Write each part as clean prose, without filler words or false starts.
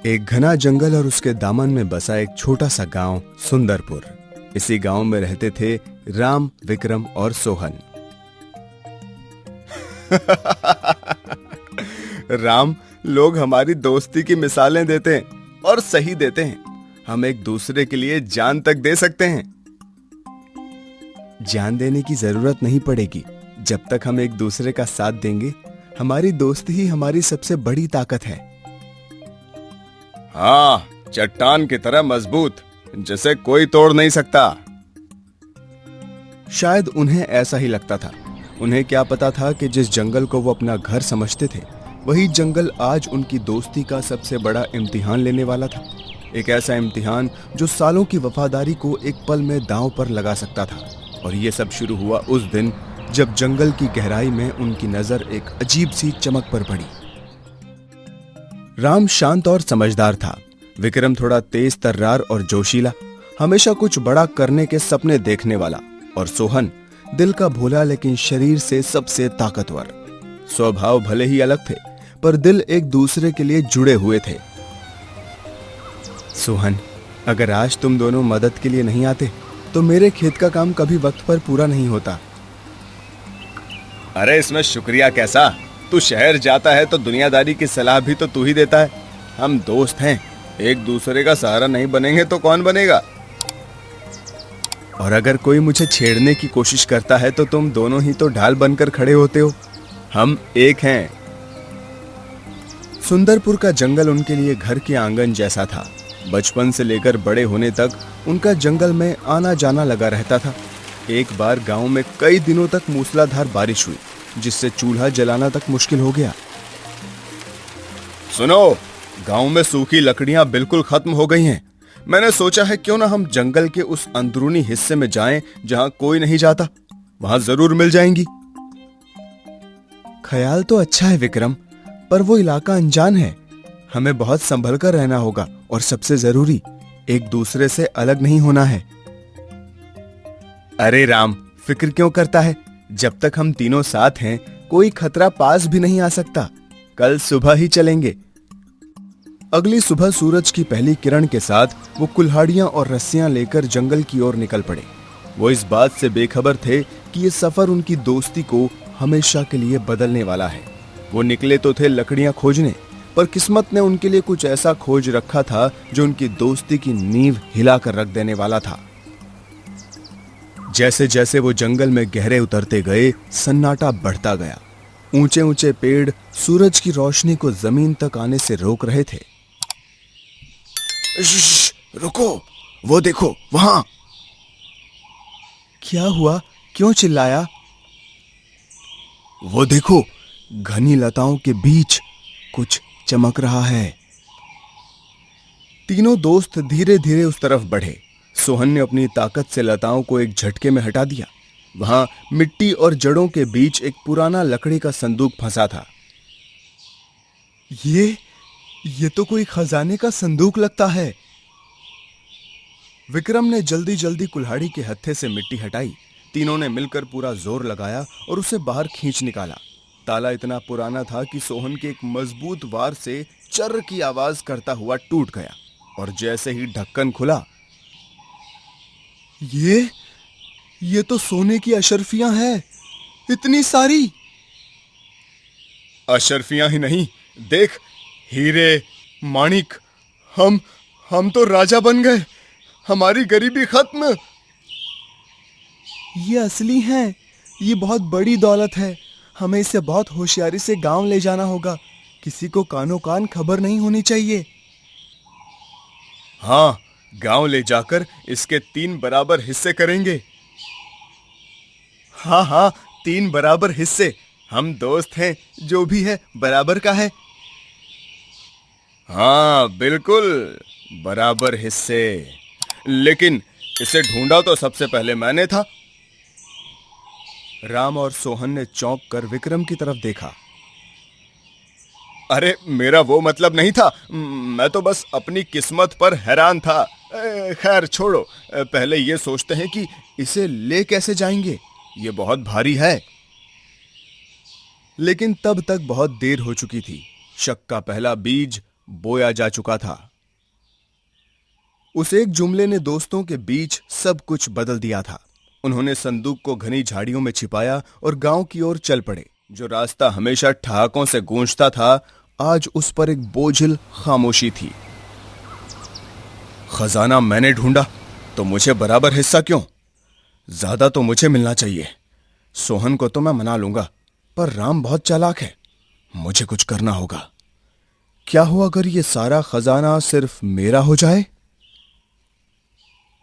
एक घना जंगल और उसके दामन में बसा एक छोटा सा गांव सुंदरपुर। इसी गांव में रहते थे राम, विक्रम और सोहन। राम, लोग हमारी दोस्ती की मिसालें देते हैं और सही देते हैं। हम एक दूसरे के लिए जान तक दे सकते हैं। जान देने की जरूरत नहीं पड़ेगी। जब तक हम एक दूसरे का साथ देंगे, हमारी दोस्ती ही हमारी सबसे बड़ी ताकत है। हाँ, चट्टान की तरह मजबूत, जिसे कोई तोड़ नहीं सकता। शायद उन्हें ऐसा ही लगता था। उन्हें क्या पता था कि जिस जंगल को वो अपना घर समझते थे, वही जंगल आज उनकी दोस्ती का सबसे बड़ा इम्तिहान लेने वाला था। एक ऐसा इम्तिहान जो सालों की वफादारी को एक पल में दांव पर लगा सकता था। और ये सब शुरू हुआ उस दिन जब जंगल की गहराई में उनकी नजर एक अजीब सी चमक पर पड़ी। राम शांत और समझदार था। विक्रम थोड़ा तेज तर्रार और जोशीला, हमेशा कुछ बड़ा करने के सपने देखने वाला। और सोहन दिल का भोला लेकिन शरीर से सबसे ताकतवर। स्वभाव भले ही अलग थे, पर दिल एक दूसरे के लिए जुड़े हुए थे। सोहन, अगर आज तुम दोनों मदद के लिए नहीं आते तो मेरे खेत का काम कभी वक्त पर पूरा नहीं होता। अरे इसमें शुक्रिया कैसा? तू शहर जाता है तो दुनियादारी की सलाह भी तो तू ही देता है। हम दोस्त हैं, एक दूसरे का सहारा नहीं बनेंगे तो कौन बनेगा? और अगर कोई मुझे छेड़ने की कोशिश करता है तो तुम दोनों ही तो ढाल बनकर खड़े होते हो। हम एक हैं। सुंदरपुर का जंगल उनके लिए घर के आंगन जैसा था। बचपन से लेकर बड़े होने तक उनका जंगल में आना जाना लगा रहता था। एक बार गांव में कई दिनों तक मूसलाधार बारिश हुई, जिससे चूल्हा जलाना तक मुश्किल हो गया। सुनो, गांव में सूखी लकड़ियां बिल्कुल खत्म हो गई हैं। मैंने सोचा है क्यों ना हम जंगल के उस अंदरूनी हिस्से में जाएं जहां कोई नहीं जाता। वहां जरूर मिल जाएंगी। ख्याल तो अच्छा है विक्रम, पर वो इलाका अनजान है। हमें बहुत संभल कर रहना होगा और सबसे जरूरी, एक दूसरे से अलग नहीं होना है। अरे राम, फिक्र क्यों करता है? जब तक हम तीनों साथ हैं, कोई खतरा पास भी नहीं आ सकता। कल सुबह ही चलेंगे। अगली सुबह सूरज की पहली किरण के साथ वो कुल्हाड़ियां और रस्सियां लेकर जंगल की ओर निकल पड़े। वो इस बात से बेखबर थे कि ये सफर उनकी दोस्ती को हमेशा के लिए बदलने वाला है। वो निकले तो थे लकड़ियां खोजने, पर किस्मत ने उनके लिए कुछ ऐसा खोज रखा था जो उनकी दोस्ती की नींव हिलाकर रख देने वाला था। जैसे जैसे वो जंगल में गहरे उतरते गए, सन्नाटा बढ़ता गया। ऊंचे ऊंचे पेड़ सूरज की रोशनी को जमीन तक आने से रोक रहे थे। रुको, वो देखो वहां। क्या हुआ? क्यों चिल्लाया? वो देखो, घनी लताओं के बीच कुछ चमक रहा है। तीनों दोस्त धीरे धीरे उस तरफ बढ़े। सोहन ने अपनी ताकत से लताओं को एक झटके में हटा दिया। वहां मिट्टी और जड़ों के बीच एक पुराना लकड़ी का संदूक फंसा था। ये तो कोई खजाने का संदूक लगता है। विक्रम ने जल्दी जल्दी कुल्हाड़ी के हत्थे से मिट्टी हटाई। तीनों ने मिलकर पूरा जोर लगाया और उसे बाहर खींच निकाला। ताला इतना पुराना था कि सोहन के एक मजबूत वार से चर्र की आवाज करता हुआ टूट गया। और जैसे ही ढक्कन खुला, ये तो सोने की अशर्फियां हैं। इतनी सारी अशर्फियां ही नहीं, देख, हीरे, माणिक। हम तो राजा बन गए। हमारी गरीबी खत्म। ये असली हैं। ये बहुत बड़ी दौलत है। हमें इसे बहुत होशियारी से गांव ले जाना होगा। किसी को कानो कान खबर नहीं होनी चाहिए। हाँ, गांव ले जाकर इसके 3 बराबर हिस्से करेंगे। हाँ, 3 बराबर हिस्से। हम दोस्त हैं, जो भी है बराबर का है। हाँ बिल्कुल, बराबर हिस्से। लेकिन इसे ढूंढा तो सबसे पहले मैंने था। राम और सोहन ने चौंक कर विक्रम की तरफ देखा। अरे मेरा वो मतलब नहीं था। मैं तो बस अपनी किस्मत पर हैरान था। खैर छोड़ो, पहले ये सोचते हैं कि इसे ले कैसे जाएंगे। ये बहुत भारी है। लेकिन तब तक बहुत देर हो चुकी थी। शक का पहला बीज बोया जा चुका था। उस एक जुमले ने दोस्तों के बीच सब कुछ बदल दिया था। उन्होंने संदूक को घनी झाड़ियों में छिपाया और गांव की ओर चल पड़े। जो रास्ता हमेशा ठहाकों से गूंजता था, आज उस पर एक बोझिल खामोशी थी। खजाना मैंने ढूंढा तो मुझे बराबर हिस्सा क्यों? ज्यादा तो मुझे मिलना चाहिए। सोहन को तो मैं मना लूंगा, पर राम बहुत चालाक है। मुझे कुछ करना होगा। क्या हो अगर ये सारा खजाना सिर्फ मेरा हो जाए?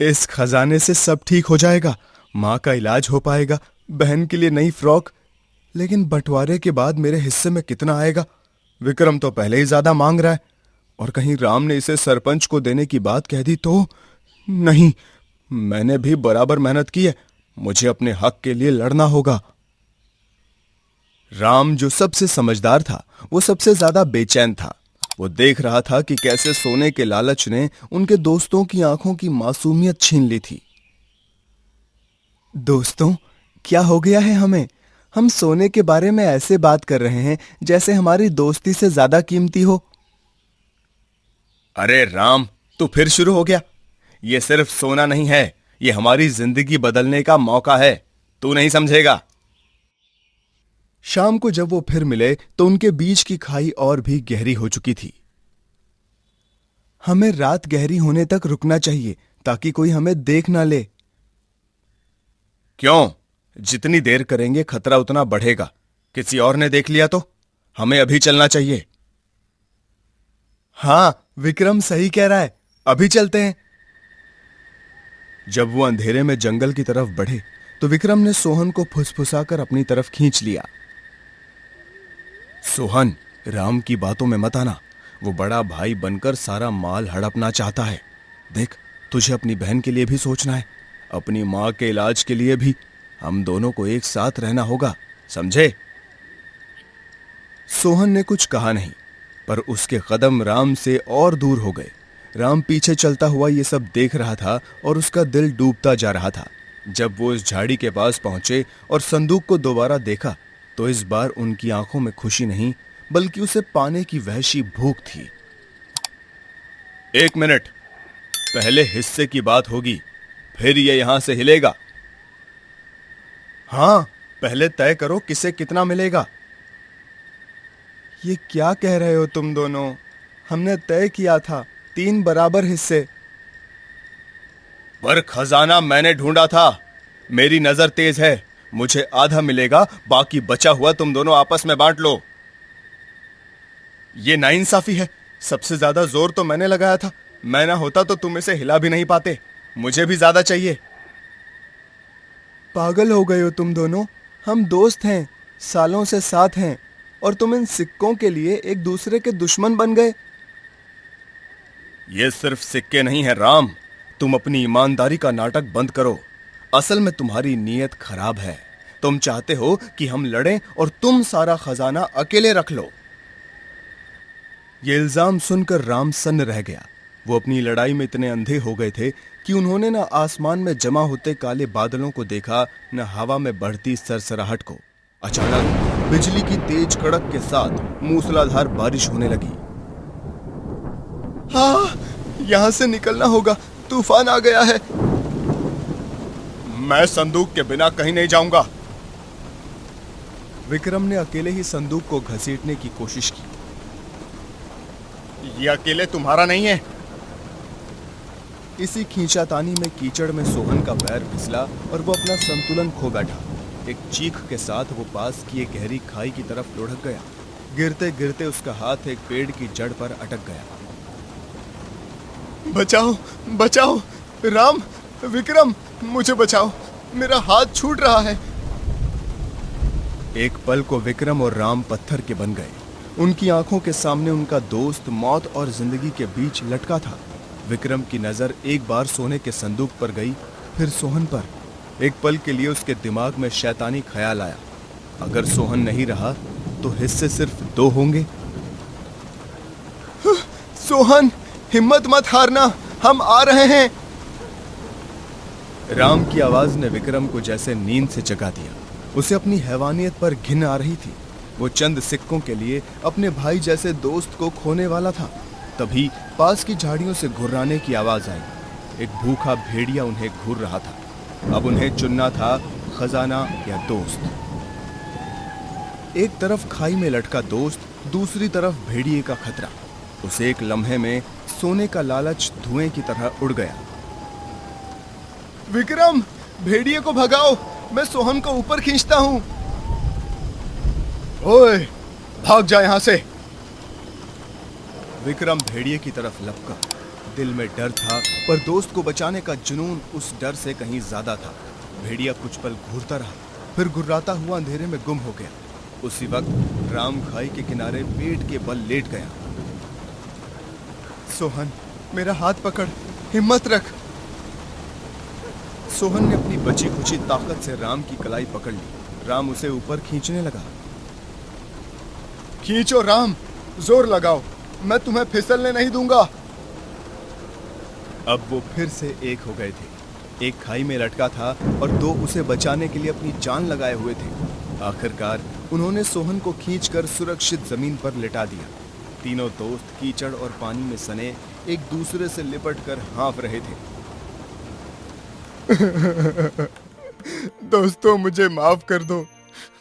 इस खजाने से सब ठीक हो जाएगा। मां का इलाज हो पाएगा, बहन के लिए नई फ्रॉक। लेकिन बंटवारे के बाद मेरे हिस्से में कितना आएगा? विक्रम तो पहले ही ज्यादा मांग रहा है, और कहीं राम ने इसे सरपंच को देने की बात कह दी तो? नहीं, मैंने भी बराबर मेहनत की है। मुझे अपने हक के लिए लड़ना होगा। राम, जो सबसे समझदार था, वो सबसे ज्यादा बेचैन था। वो देख रहा था कि कैसे सोने के लालच ने उनके दोस्तों की आंखों की मासूमियत छीन ली थी। दोस्तों, क्या हो गया है हमें? हम सोने के बारे में ऐसे बात कर रहे हैं जैसे हमारी दोस्ती से ज्यादा कीमती हो। अरे राम, तू फिर शुरू हो गया। ये सिर्फ सोना नहीं है, ये हमारी जिंदगी बदलने का मौका है। तू नहीं समझेगा। शाम को जब वो फिर मिले तो उनके बीच की खाई और भी गहरी हो चुकी थी। हमें रात गहरी होने तक रुकना चाहिए ताकि कोई हमें देख ना ले। क्यों? जितनी देर करेंगे खतरा उतना बढ़ेगा। किसी और ने देख लिया तो? हमें अभी चलना चाहिए। हां, विक्रम सही कह रहा है। अभी चलते हैं। जब वो अंधेरे में जंगल की तरफ बढ़े तो विक्रम ने सोहन को फुसफुसाकर अपनी तरफ खींच लिया। सोहन, राम की बातों में मत आना। वो बड़ा भाई बनकर सारा माल हड़पना चाहता है। देख, तुझे अपनी बहन के लिए भी सोचना है, अपनी मां के इलाज के लिए भी। हम दोनों को एक साथ रहना होगा, समझे? सोहन ने कुछ कहा नहीं, पर उसके कदम राम से और दूर हो गए। राम पीछे चलता हुआ ये सब देख रहा था और उसका दिल डूबता जा रहा था। जब वो इस झाड़ी के पास पहुंचे और संदूक को दोबारा देखा तो इस बार उनकी आंखों में खुशी नहीं, बल्कि उसे पाने की वहशी भूख थी। 1 मिनट, पहले हिस्से की बात होगी, फिर ये यहां से हिलेगा। हां, पहले तय करो किसे कितना मिलेगा। ये क्या कह रहे हो तुम दोनों? हमने तय किया था 3 बराबर हिस्से। पर खजाना मैंने ढूंढा था। मेरी नजर तेज है। मुझे आधा मिलेगा, बाकी बचा हुआ तुम दोनों आपस में बांट लो। ये नाइंसाफी है। सबसे ज्यादा जोर तो मैंने लगाया था। मैं ना होता तो तुम इसे हिला भी नहीं पाते। मुझे भी ज्यादा चाहिए। पागल हो गए हो तुम दोनों। हम दोस्त हैं, सालों से साथ हैं, और तुम इन सिक्कों के लिए एक दूसरे के दुश्मन बन गए। ये सिर्फ सिक्के नहीं है राम। तुम अपनी ईमानदारी का नाटक बंद करो। असल में तुम्हारी नीयत खराब है। तुम चाहते हो कि हम लड़ें और तुम सारा खजाना अकेले रख लो। ये इल्जाम सुनकर राम सन्न रह गया। वो अपनी लड़ाई में इतने अंधे हो गए थे कि उन्होंने न आसमान में जमा होते काले बादलों को देखा, न हवा में बढ़ती सरसराहट को। अचानक बिजली की तेज कड़क के साथ मूसलाधार बारिश होने लगी। हाँ, यहां से निकलना होगा। तूफान आ गया है। मैं संदूक के बिना कहीं नहीं जाऊंगा। विक्रम ने अकेले ही संदूक को घसीटने की कोशिश की। ये अकेले तुम्हारा नहीं है। इसी खींचातानी में कीचड़ में सोहन का पैर फिसला और वो अपना संतुलन खो बैठा। एक चीख के साथ वो पास की एक गहरी खाई की तरफ लुढ़क गया। गिरते गिरते उसका हाथ एक पेड़ की जड़ पर अटक गया। बचाओ, बचाओ, राम, विक्रम, मुझे बचाओ, मेरा हाथ छूट रहा है। एक पल को विक्रम और राम पत्थर के बन गए। उनकी आंखों के सामने उनका दोस्त मौत और जिंदगी के बीच लटका था। विक्रम की नजर एक बार सोने के संदूक पर गई, फिर सोहन पर। एक पल के लिए उसके दिमाग में शैतानी ख्याल आया, अगर सोहन नहीं रहा तो हिस्से सिर्फ 2 होंगे। सोहन, हिम्मत मत हारना, हम आ रहे हैं। राम की आवाज ने विक्रम को जैसे नींद से जगा दिया। उसे अपनी हैवानियत पर घिन आ रही थी। वो चंद सिक्कों के लिए अपने भाई जैसे दोस्त को खोने वाला था। तभी पास की झाड़ियों से घुर्राने की आवाज आई। एक भूखा भेड़िया उन्हें घूर रहा था। अब उन्हें चुनना था खजाना या दोस्त। एक तरफ खाई में लटका दोस्त, दूसरी तरफ भेड़िए का खतरा। उसे एक लम्हे में सोने का लालच धुएं की तरह उड़ गया। विक्रम, भेड़िए को भगाओ, मैं सोहन को ऊपर खींचता हूं। ओए, भाग जा यहां से। विक्रम भेड़िए की तरफ लपका। दिल में डर था, पर दोस्त को बचाने का जुनून उस डर से कहीं ज्यादा था। भेड़िया कुछ पल घूरता रहा, फिर गुर्राता हुआ अंधेरे में गुम हो गया। उसी वक्त राम खाई के किनारे पेट के बल लेट गया। सोहन, मेरा हाथ पकड़, हिम्मत रख। सोहन ने अपनी बची खुची ताकत से राम की कलाई पकड़ ली। राम उसे ऊपर खींचने लगा। खींचो राम, जोर लगाओ, मैं तुम्हें फिसलने नहीं दूंगा। अब वो फिर से एक हो गए थे। एक खाई में लटका था और दो उसे बचाने के लिए अपनी जान लगाए हुए थे। आखिरकार उन्होंने सोहन को खींचकर सुरक्षित जमीन पर लिटा दिया। तीनों दोस्त कीचड़ और पानी में सने एक दूसरे से लिपटकर हाँफ रहे थे। दोस्तों, मुझे माफ कर दो,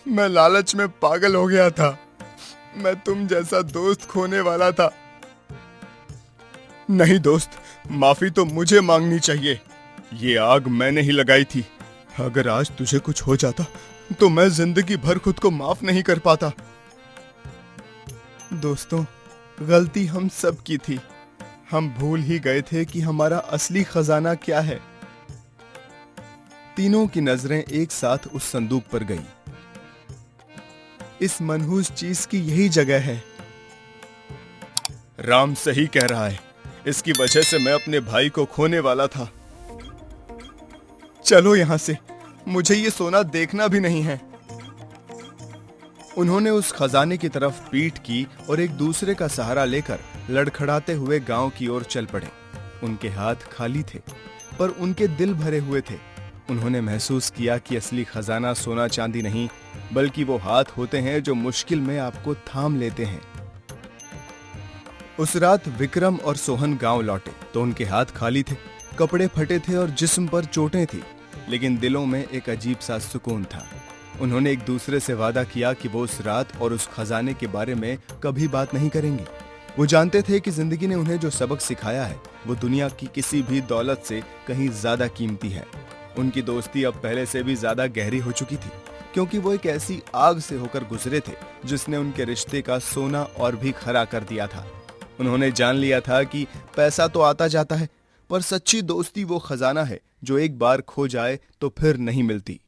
मैं लालच में पागल हो गया था। मैं तुम जैसा दोस्त खोने वाला था। नहीं दोस्त, माफी तो मुझे मांगनी चाहिए। ये आग मैंने ही लगाई थी। अगर आज तुझे कुछ हो जाता तो मैं जिंदगी भर खुद को माफ नहीं कर पाता। दोस्तों, गलती हम सब की थी। हम भूल ही गए थे कि हमारा असली खजाना क्या है। तीनों की नजरें एक साथ उस संदूक पर गई। इस मनहूस चीज की यही जगह है। राम सही कह रहा है, इसकी वजह से मैं अपने भाई को खोने वाला था। चलो यहां से, मुझे ये सोना देखना भी नहीं है। उन्होंने उस खजाने की तरफ पीठ की और एक दूसरे का सहारा लेकर लड़खड़ाते हुए गांव की ओर चल पड़े। उनके हाथ खाली थे, पर उनके दिल भरे हुए थे। उन्होंने महसूस किया कि असली खजाना सोना चांदी नहीं, बल्कि वो हाथ होते हैं जो मुश्किल में आपको थाम लेते हैं। उस रात विक्रम और सोहन गांव लौटे तो उनके हाथ खाली थे, कपड़े फटे थे और जिस्म पर चोटें थी, लेकिन दिलों में एक अजीब सा सुकून था। उन्होंने एक दूसरे से वादा किया कि वो उस रात और उस खजाने के बारे में कभी बात नहीं करेंगे। वो जानते थे कि जिंदगी ने उन्हें जो सबक सिखाया है वो दुनिया की किसी भी दौलत से कहीं ज्यादा कीमती है। उनकी दोस्ती अब पहले से भी ज्यादा गहरी हो चुकी थी, क्योंकि वो एक ऐसी आग से होकर गुजरे थे जिसने उनके रिश्ते का सोना और भी खरा कर दिया था। उन्होंने जान लिया था कि पैसा तो आता जाता है, पर सच्ची दोस्ती वो खजाना है जो एक बार खो जाए तो फिर नहीं मिलती।